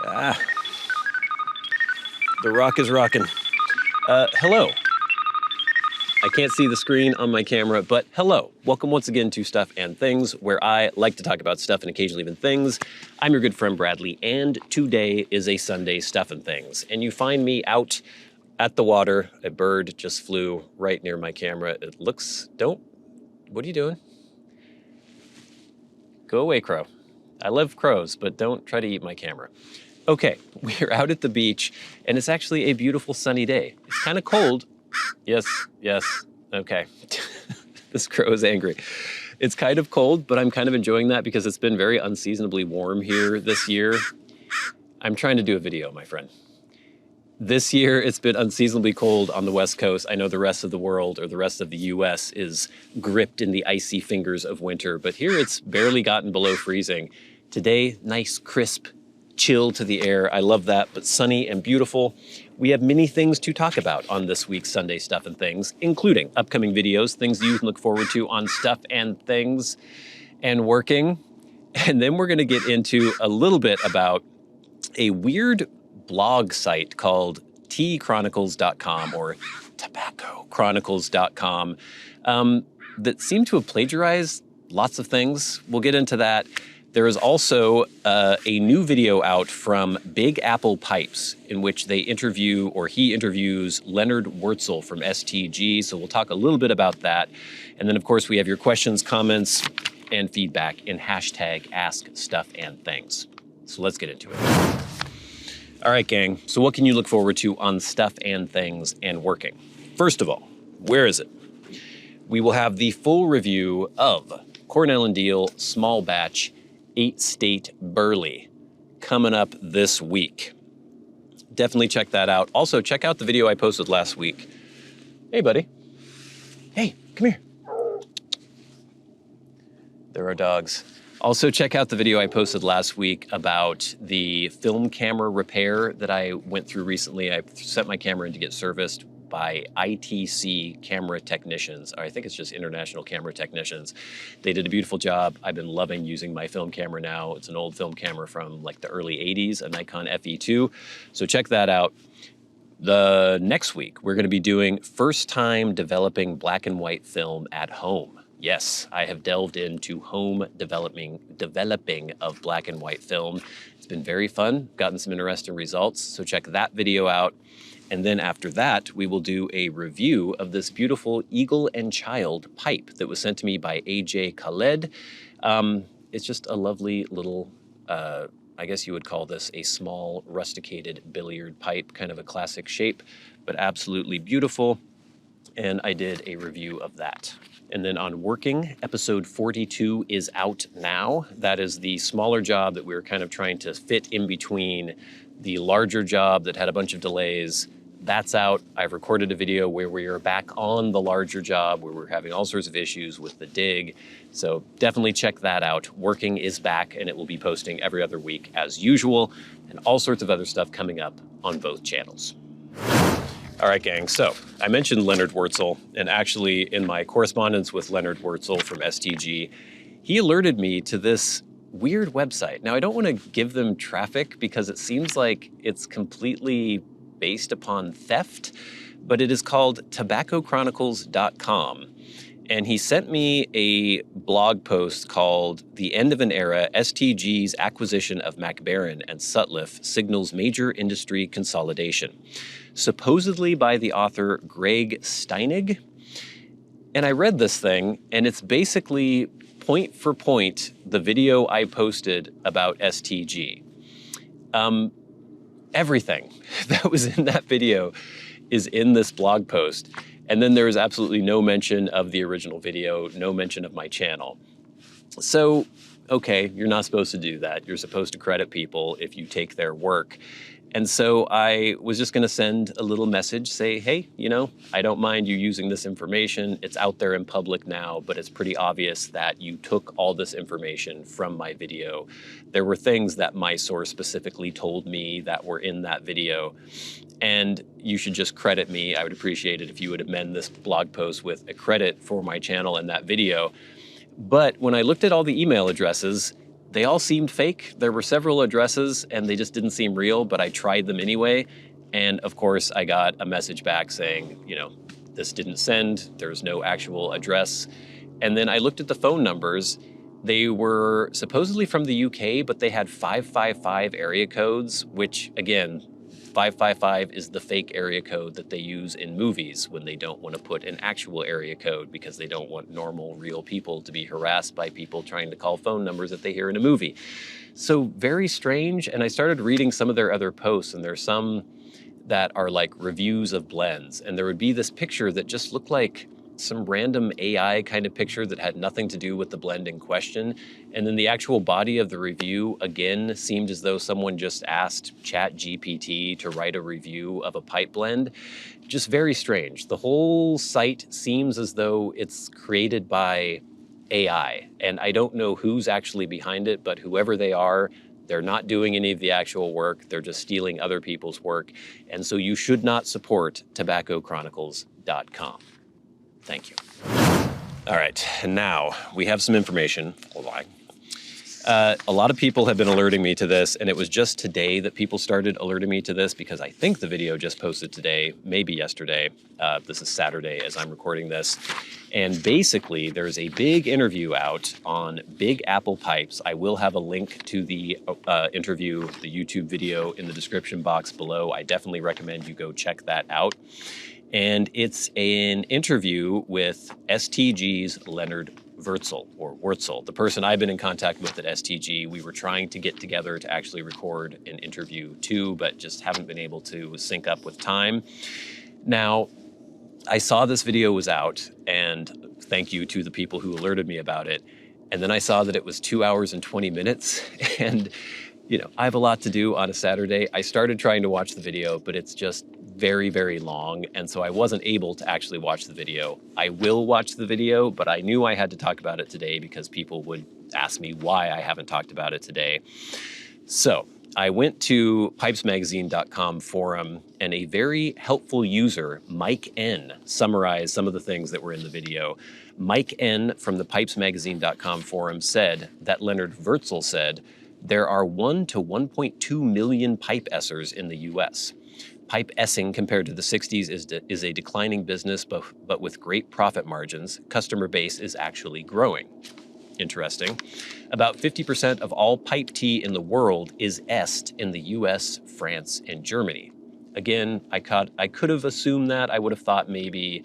Ah, the rock is rocking. Hello. I can't see the screen on my camera, but hello. Welcome once again to Stuff and Things, where I like to talk about stuff and occasionally even things. I'm your good friend Bradley, and today is a Sunday Stuff and Things. And you find me out at the water. A bird just flew right near my camera. It looks, what are you doing? Go away, crow. I love crows, but don't try to eat my camera. Okay, we're out at the beach, and it's actually a beautiful sunny day. It's kind of cold. Yes, okay. This crow is angry. It's kind of cold, but I'm kind of enjoying that because it's been very unseasonably warm here this year. I'm trying to do a video, my friend. This year, it's been unseasonably cold on the West Coast. I know the rest of the world or the rest of the US is gripped in the icy fingers of winter, but here it's barely gotten below freezing. Today, nice, crisp, chill to the air. I love that, but sunny and beautiful. We have many things to talk about on this week's Sunday Stuff and Things, including upcoming videos, things you can look forward to on Stuff and Things and working. And then we're going to get into a little bit about a weird blog site called tchronicles.com or tobaccochronicles.com that seem to have plagiarized lots of things. We'll get into that. There is also a new video out from Big Apple Pipes in which they interview, or he interviews, Leonard Wortzel from STG. So we'll talk a little bit about that. And then, of course, we have your questions, comments, and feedback in hashtag askstuffandthings. So let's get into it. All right, gang. So what can you look forward to on Stuff and Things and working? First of all, where is it? We will have the full review of Cornell and Diehl small batch 8-state Burley coming up this week. Definitely check that out. Also, check out the video I posted last week. Hey, buddy. Hey, come here. There are dogs. Also, check out the video I posted last week about the film camera repair that I went through recently. I sent my camera in to get serviced by ITC camera technicians. I think it's just International Camera Technicians. They did a beautiful job. I've been loving using my film camera now. It's an old film camera from like the early 80s, a Nikon FE2. So check that out. The next week, we're gonna be doing first time developing black and white film at home. Yes, I have delved into home developing of black and white film. It's been very fun, gotten some interesting results. So check that video out. And then after that, we will do a review of this beautiful Eagle and Child pipe that was sent to me by AJ Khaled. It's just a lovely little, I guess you would call this a small rusticated billiard pipe, kind of a classic shape, but absolutely beautiful. And I did a review of that. And then on working, episode 42 is out now. That is the smaller job that we were kind of trying to fit in between the larger job that had a bunch of delays. That's out. I've recorded a video where we are back on the larger job where we're having all sorts of issues with the dig. So definitely check that out. Working is back and it will be posting every other week as usual, and all sorts of other stuff coming up on both channels. All right, gang, so I mentioned Leonard Wortzel, and actually in my correspondence with Leonard Wortzel from STG, he alerted me to this weird website. Now, I don't want to give them traffic because it seems like it's completely based upon theft, but it is called tobaccochronicles.com. And he sent me a blog post called The End of an Era, STG's Acquisition of McFadin and Sutliff Signals Major Industry Consolidation, supposedly by the author Greg Steinig. And I read this thing, and it's basically point for point the video I posted about STG. Everything that was in that video is in this blog post. And then there is absolutely no mention of the original video, no mention of my channel. So, okay, you're not supposed to do that. You're supposed to credit people if you take their work. And so I was just gonna send a little message, say, hey, you know, I don't mind you using this information. It's out there in public now, but it's pretty obvious that you took all this information from my video. There were things that my source specifically told me that were in that video, and you should just credit me. I would appreciate it if you would amend this blog post with a credit for my channel and that video. But when I looked at all the email addresses, they all seemed fake. There were several addresses and they just didn't seem real, but I tried them anyway. And of course I got a message back saying, you know, this didn't send, there's no actual address. And then I looked at the phone numbers. They were supposedly from the UK, but they had 555 area codes, which again, 555 is the fake area code that they use in movies when they don't want to put an actual area code because they don't want normal, real people to be harassed by people trying to call phone numbers that they hear in a movie. So very strange. And I started reading some of their other posts, and there's some that are like reviews of blends. And there would be this picture that just looked like some random AI kind of picture that had nothing to do with the blend in question. And then the actual body of the review, again, seemed as though someone just asked ChatGPT to write a review of a pipe blend. Just very strange. The whole site seems as though it's created by AI. And I don't know who's actually behind it, but whoever they are, they're not doing any of the actual work. They're just stealing other people's work. And so you should not support tobaccochronicles.com. Thank you. All right, and now we have some information. Hold on. A lot of people have been alerting me to this, and it was just today that people started alerting me to this because I think the video just posted today, maybe yesterday. This is Saturday as I'm recording this. And basically, there's a big interview out on Big Apple pipes. I will have a link to the interview, the YouTube video in the description box below. I definitely recommend you go check that out. And it's an interview with STG's Leonard Wortzel, the person I've been in contact with at STG. We were trying to get together to actually record an interview too, but just haven't been able to sync up with time. Now, I saw this video was out, and thank you to the people who alerted me about it. And then I saw that it was 2 hours and 20 minutes. And, you know, I have a lot to do on a Saturday. I started trying to watch the video, but it's just very, very long. And so I wasn't able to actually watch the video. I will watch the video, but I knew I had to talk about it today because people would ask me why I haven't talked about it today. So I went to pipesmagazine.com forum, and a very helpful user, Mike N, summarized some of the things that were in the video. Mike N from the pipesmagazine.com forum said that Leonard Wortzel said, there are 1 to 1.2 million pipe essers in the US. Pipe essing compared to the 60s is a declining business, but with great profit margins. Customer base is actually growing. Interesting. About 50% of all pipe tea in the world is essed in the US, France, and Germany. Again, I could have assumed that. I would have thought maybe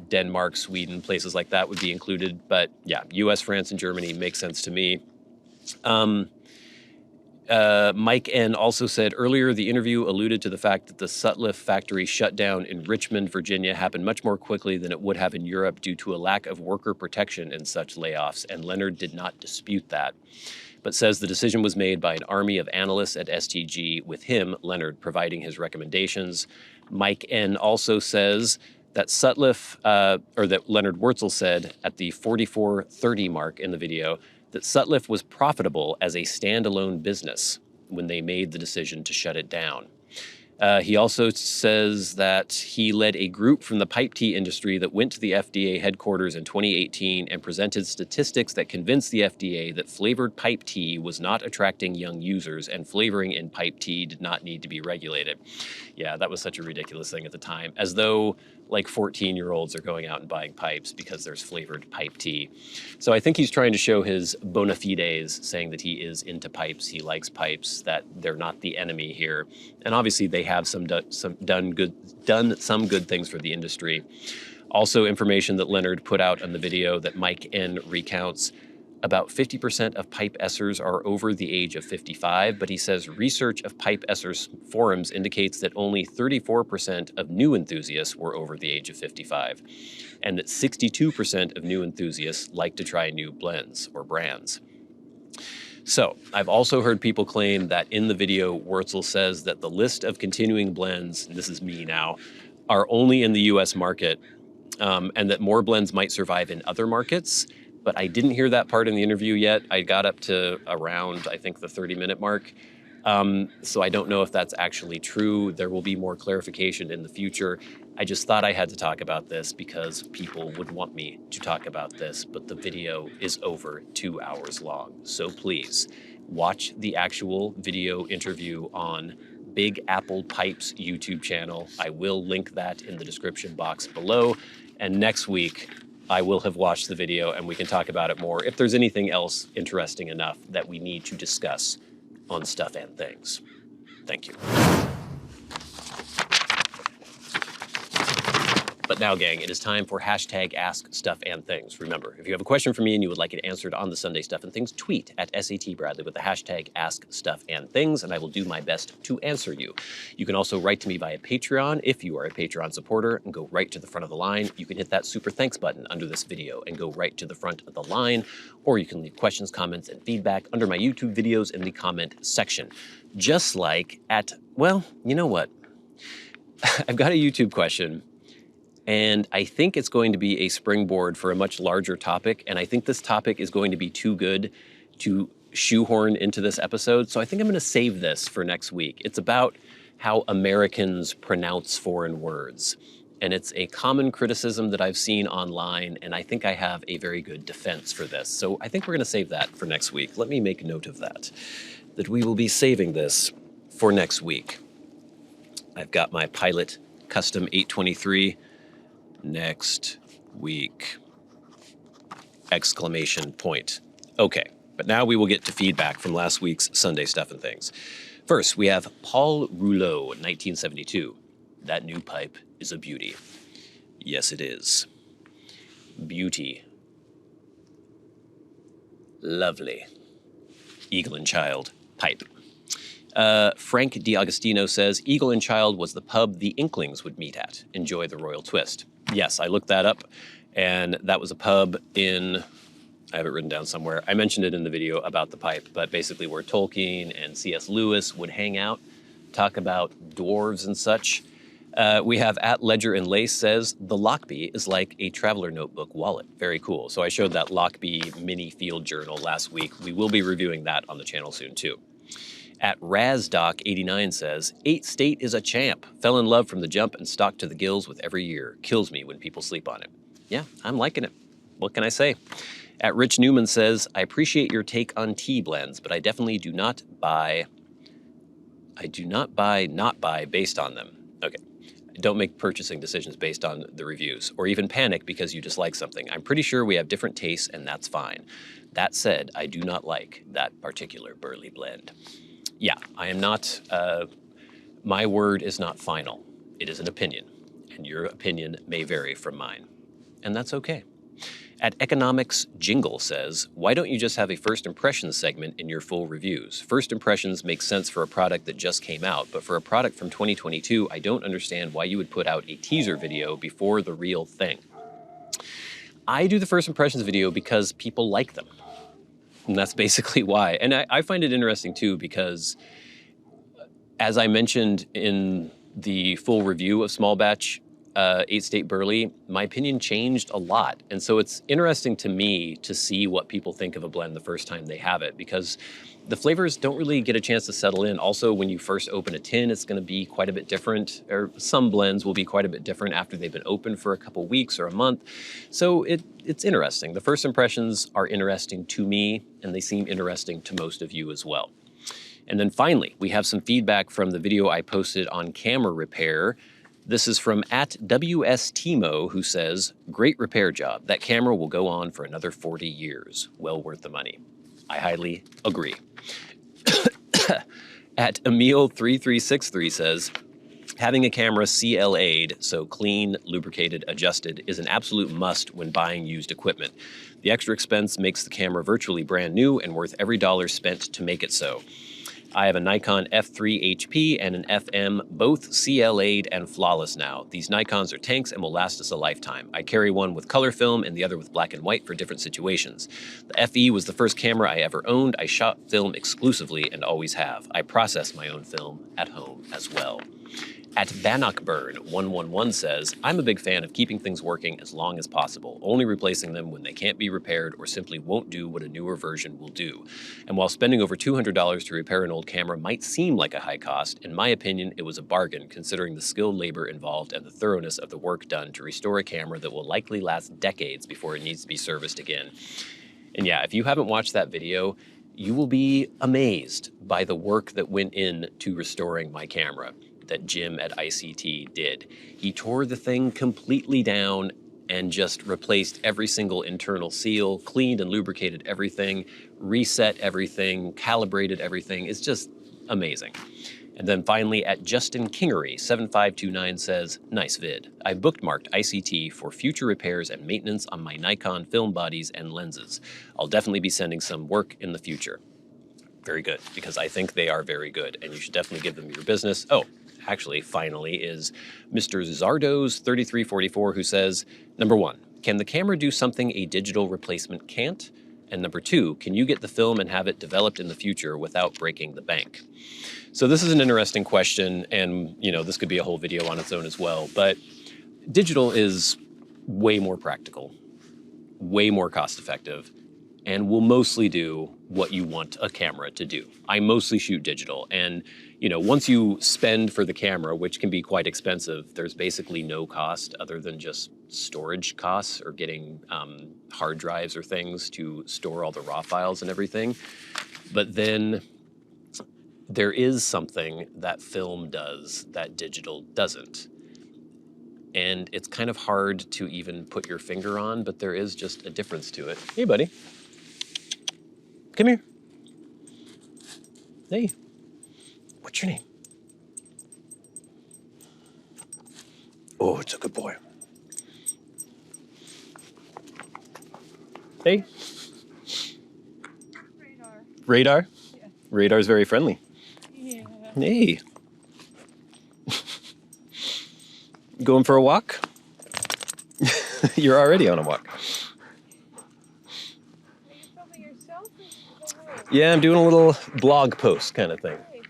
Denmark, Sweden, places like that would be included. But yeah, US, France, and Germany makes sense to me. Mike N also said earlier, the interview alluded to the fact that the Sutliff factory shutdown in Richmond, Virginia happened much more quickly than it would have in Europe due to a lack of worker protection in such layoffs, and Leonard did not dispute that, but says the decision was made by an army of analysts at STG, with him, Leonard, providing his recommendations. Mike N also says that Sutliff, or that Leonard Wortzel said at the 44:30 mark in the video, that Sutliff was profitable as a standalone business when they made the decision to shut it down. He also says that he led a group from the pipe tea industry that went to the FDA headquarters in 2018 and presented statistics that convinced the FDA that flavored pipe tea was not attracting young users and flavoring in pipe tea did not need to be regulated. Yeah, that was such a ridiculous thing at the time, as though like 14-year-olds are going out and buying pipes because there's flavored pipe tea. So I think he's trying to show his bona fides, saying that he is into pipes, he likes pipes, that they're not the enemy here. And obviously they have done some good things for the industry. Also, information that Leonard put out on the video that Mike N recounts, about 50% of pipe essers are over the age of 55, but he says research of pipe essers forums indicates that only 34% of new enthusiasts were over the age of 55, and that 62% of new enthusiasts like to try new blends or brands. So I've also heard people claim that in the video, Wortzel says that the list of continuing blends, and this is me now, are only in the US market, and that more blends might survive in other markets. But I didn't hear that part in the interview yet. I got up to around, I think, the 30-minute mark. So I don't know if that's actually true. There will be more clarification in the future. I just thought I had to talk about this because people would want me to talk about this, but the video is over 2 hours long. So please watch the actual video interview on Big Apple Pipe's YouTube channel. I will link that in the description box below. And next week, I will have watched the video and we can talk about it more if there's anything else interesting enough that we need to discuss on Stuff and Things. Thank you. But now, gang, it is time for hashtag #AskStuffandThings. Remember, if you have a question for me and you would like it answered on the Sunday Stuff and Things, tweet at SATBradley with the hashtag #AskStuffandThings, and I will do my best to answer you. You can also write to me via Patreon if you are a Patreon supporter and go right to the front of the line. You can hit that super thanks button under this video and go right to the front of the line, or you can leave questions, comments, and feedback under my YouTube videos in the comment section. Just like at, well, you know what? I've got a YouTube question. And I think it's going to be a springboard for a much larger topic. And I think this topic is going to be too good to shoehorn into this episode. So I think I'm going to save this for next week. It's about how Americans pronounce foreign words. And it's a common criticism that I've seen online. And I think I have a very good defense for this. So I think we're going to save that for next week. Let me make note of that we will be saving this for next week. I've got my Pilot Custom 823 next week, ! Okay, but now we will get to feedback from last week's Sunday Stuff and Things. First, we have Paul Rouleau, 1972. That new pipe is a beauty. Yes, it is. Beauty. Lovely. Eagle and Child pipe. Frank D'Agostino says, Eagle and Child was the pub the Inklings would meet at. Enjoy the royal twist. Yes, I looked that up, and that was a pub in, I have it written down somewhere. I mentioned it in the video about the pipe, but basically where Tolkien and C.S. Lewis would hang out, talk about dwarves and such. We have at Ledger and Lace says, the Lockbee is like a traveler notebook wallet. Very cool. So I showed that Lockbee mini field journal last week. We will be reviewing that on the channel soon too. At RazDoc89 says, 8 State is a champ. Fell in love from the jump and stocked to the gills with every year. Kills me when people sleep on it. Yeah, I'm liking it. What can I say? At Rich Newman says, I appreciate your take on tea blends, but I definitely do not buy based on them. Okay. Don't make purchasing decisions based on the reviews, or even panic because you dislike something. I'm pretty sure we have different tastes, and that's fine. That said, I do not like that particular Burley blend. Yeah, I am not, my word is not final. It is an opinion, and your opinion may vary from mine, and that's okay. At Economics Jingle says, why don't you just have a first impressions segment in your full reviews? First impressions make sense for a product that just came out, but for a product from 2022, I don't understand why you would put out a teaser video before the real thing. I do the first impressions video because people like them. And that's basically why. And I find it interesting too, because as I mentioned in the full review of Small Batch 8 State Burley, my opinion changed a lot. And so it's interesting to me to see what people think of a blend the first time they have it, because the flavors don't really get a chance to settle in. Also, when you first open a tin, it's going to be quite a bit different, or some blends will be quite a bit different after they've been open for a couple weeks or a month. So it's interesting. The first impressions are interesting to me, and they seem interesting to most of you as well. And then finally, we have some feedback from the video I posted on camera repair. This is from at WSTmo, who says, great repair job. That camera will go on for another 40 years. Well worth the money. I highly agree. At Emil3363 says, having a camera CLA'd, so clean, lubricated, adjusted, is an absolute must when buying used equipment. The extra expense makes the camera virtually brand new and worth every dollar spent to make it so. I have a Nikon F3 HP and an FM, both CLA'd and flawless now. These Nikons are tanks and will last us a lifetime. I carry one with color film and the other with black and white for different situations. The FE was the first camera I ever owned. I shot film exclusively and always have. I process my own film at home as well. At Bannockburn111 says, I'm a big fan of keeping things working as long as possible, only replacing them when they can't be repaired or simply won't do what a newer version will do. And while spending over $200 to repair an old camera might seem like a high cost, in my opinion, it was a bargain considering the skilled labor involved and the thoroughness of the work done to restore a camera that will likely last decades before it needs to be serviced again. And yeah, if you haven't watched that video, you will be amazed by the work that went into restoring my camera that Jim at ICT did. He tore the thing completely down and just replaced every single internal seal, cleaned and lubricated everything, reset everything, calibrated everything. It's just amazing. And then finally at Justin Kingery, 7529 says, nice vid. I've bookmarked ICT for future repairs and maintenance on my Nikon film bodies and lenses. I'll definitely be sending some work in the future. Very good, because I think they are very good and you should definitely give them your business. Oh, actually, finally, is Mr. Zardos3344 who says, number 1, can the camera do something a digital replacement can't? And number 2, can you get the film and have it developed in the future without breaking the bank? So this is an interesting question, and this could be a whole video on its own as well, but digital is way more practical, way more cost effective, and will mostly do what you want a camera to do. I mostly shoot digital, and once you spend for the camera, which can be quite expensive, there's basically no cost other than just storage costs or getting hard drives or things to store all the raw files and everything. But then there is something that film does that digital doesn't. And it's kind of hard to even put your finger on, but there is just a difference to it. Hey, buddy. Come here. Hey. What's your name? Oh, it's a good boy. Hey. Radar. Radar? Yeah. Radar's very friendly. Yeah. Hey. Going for a walk? You're already on a walk. Are you filming yourself or the world? Yeah, I'm doing a little blog post kind of thing. Hey.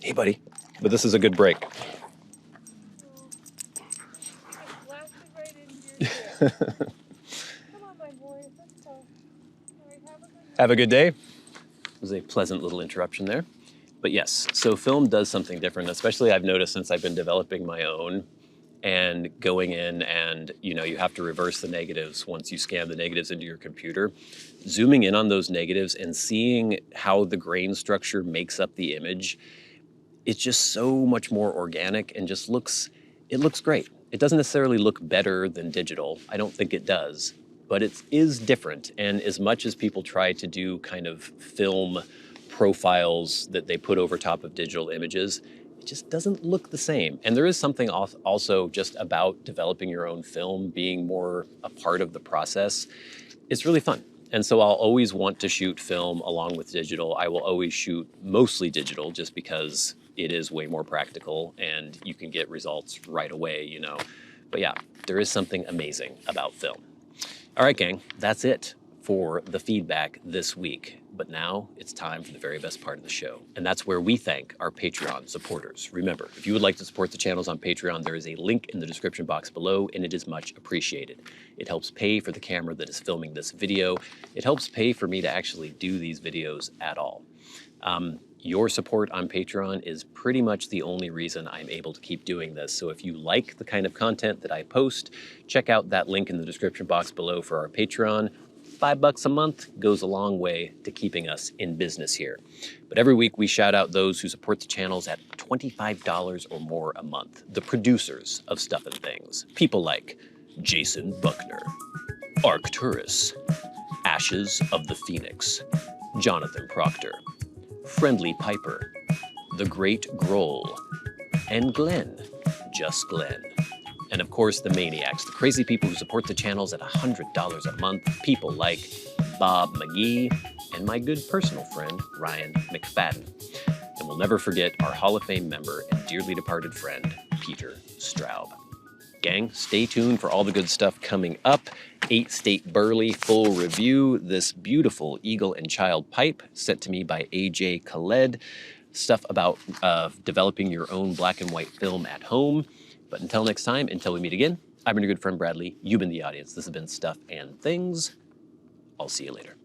Hey, buddy. But this is a good break. Oh. Just blasted right into your ear. Come on, my boy. Let's go. All right, have a good night. Have a good day. It was a pleasant little interruption there. But yes, so film does something different, especially I've noticed since I've been developing my own and going in and, you have to reverse the negatives once you scan the negatives into your computer. Zooming in on those negatives and seeing how the grain structure makes up the image, it's just so much more organic and just looks great. It doesn't necessarily look better than digital. I don't think it does, but it is different. And as much as people try to do kind of film profiles that they put over top of digital images, it just doesn't look the same. And there is something also just about developing your own film, being more a part of the process. It's really fun. And so I'll always want to shoot film along with digital. I will always shoot mostly digital just because it is way more practical and you can get results right away, But yeah, there is something amazing about film. All right, gang, that's it for the feedback this week. But now it's time for the very best part of the show. And that's where we thank our Patreon supporters. Remember, if you would like to support the channels on Patreon, there is a link in the description box below, and it is much appreciated. It helps pay for the camera that is filming this video. It helps pay for me to actually do these videos at all. Your support on Patreon is pretty much the only reason I'm able to keep doing this. So if you like the kind of content that I post, check out that link in the description box below for our Patreon. $5 a month goes a long way to keeping us in business here. But every week we shout out those who support the channels at $25 or more a month. The producers of Stuff and Things. People like Jason Buckner, Arcturus, Ashes of the Phoenix, Jonathon Proctor, Friendly Piper, The GreatGrol, and Glenn, just Glenn. And of course, the Maniacs, the crazy people who support the channels at $100 a month, people like Bob Magee and my good personal friend, Ryan McFadin. And we'll never forget our Hall of Fame member and dearly departed friend, Peter Straub. Gang, stay tuned for all the good stuff coming up. 8-State Burley full review, this beautiful Eagle and Child pipe sent to me by AJ Khaled. stuff about developing your own black and white film at home. But until next time, until we meet again, I've been your good friend Bradley. You've been the audience. This has been Stuff and Things. I'll see you later.